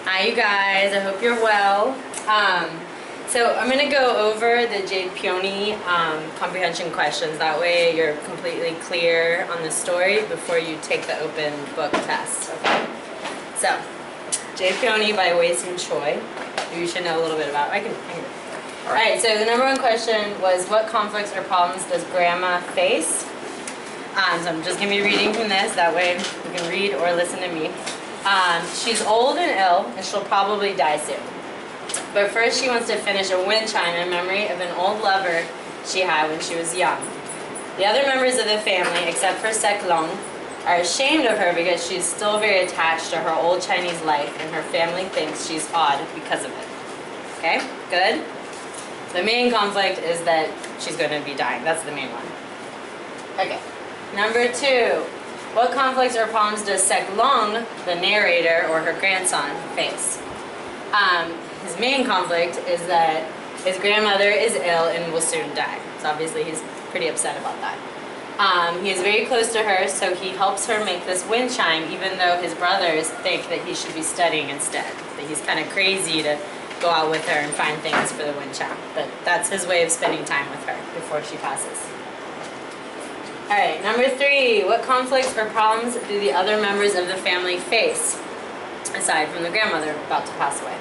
Hi you guys, I hope you're well. So I'm going to go over the Jade Peony comprehension questions. That way you're completely clear on the story before you take the open book test. Okay? So, Jade Peony by Wei-Sin Choi. You should know a little bit about it. I can Alright, so the number one question was, what conflicts or problems does Grandma face? So I'm just going to be reading from this, that way you can read or listen to me. She's old and ill, and she'll probably die soon. But first she wants to finish a wind chime in memory of an old lover she had when she was young. The other members of the family, except for Sek Long, are ashamed of her because she's still very attached to her old Chinese life, and her family thinks she's odd because of it. Okay, good? The main conflict is that she's going to be dying. That's the main one. Okay. Number two. What conflicts or problems does Sek Long, the narrator, or her grandson, face? His main conflict is that his grandmother is ill and will soon die. So obviously he's pretty upset about that. He is very close to her, so he helps her make this wind chime, even though his brothers think that he should be studying instead. That he's kind of crazy to go out with her and find things for the wind chime. But that's his way of spending time with her before she passes. Alright, number three. What conflicts or problems do the other members of the family face, aside from the grandmother about to pass away?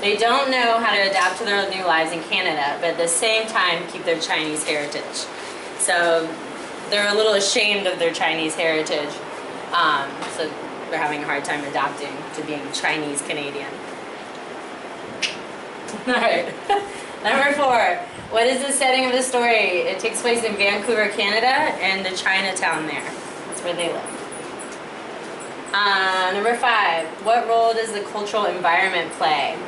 They don't know how to adapt to their new lives in Canada, but at the same time keep their Chinese heritage. So they're a little ashamed of their Chinese heritage, so they're having a hard time adapting to being Chinese Canadian. Alright, number four. What is the setting of the story? It takes place in Vancouver, Canada, and the Chinatown there. That's where they live. Number five. What role does the cultural environment play?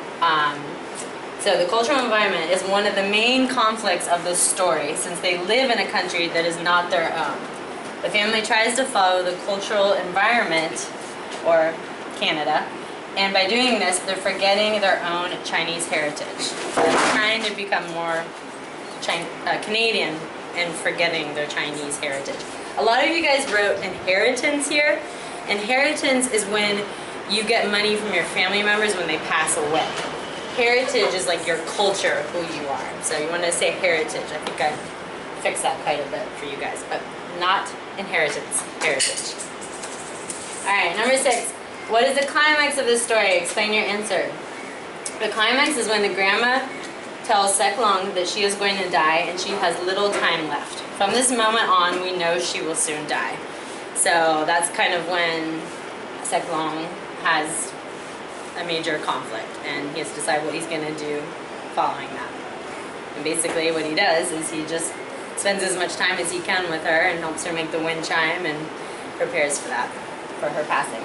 So the cultural environment is one of the main conflicts of the story, since they live in a country that is not their own. The family tries to follow the cultural environment, or Canada, and by doing this, they're forgetting their own Chinese heritage. They're trying to become more Canadian and forgetting their Chinese heritage. A lot of you guys wrote inheritance here. Inheritance is when you get money from your family members when they pass away. Heritage is like your culture, who you are. So you want to say heritage. I think I fixed that quite a bit for you guys, but not inheritance, heritage. Alright, number six. What is the climax of this story? Explain your answer. The climax is when the grandma tells Sek Long that she is going to die and she has little time left. From this moment on, we know she will soon die. So that's kind of when Sek Long has a major conflict, and he has to decide what he's going to do following that. And basically what he does is he just spends as much time as he can with her and helps her make the wind chime and prepares for that, for her passing.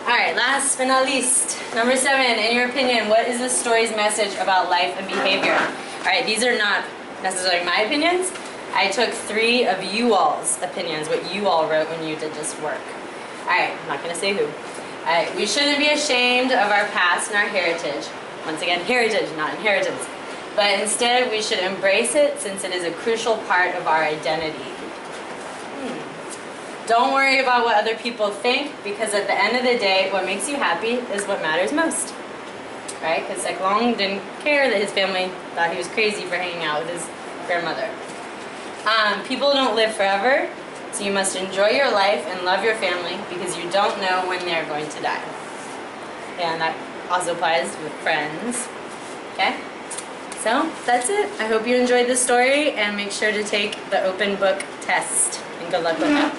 Alright, last but not least, number seven. In your opinion, what is this story's message about life and behavior? Alright, these are not necessarily my opinions. I took three of you all's opinions, what you all wrote when you did this work. Alright, I'm not going to say who. Alright, we shouldn't be ashamed of our past and our heritage. Once again, heritage, not inheritance. But instead, we should embrace it since it is a crucial part of our identity. Don't worry about what other people think, because at the end of the day, what makes you happy is what matters most. Right? Because Sek Long didn't care that his family thought he was crazy for hanging out with his grandmother. People don't live forever, so you must enjoy your life and love your family because you don't know when they're going to die. And that also applies with friends. Okay? So, that's it. I hope you enjoyed this story, and make sure to take the open book test. And good luck with that.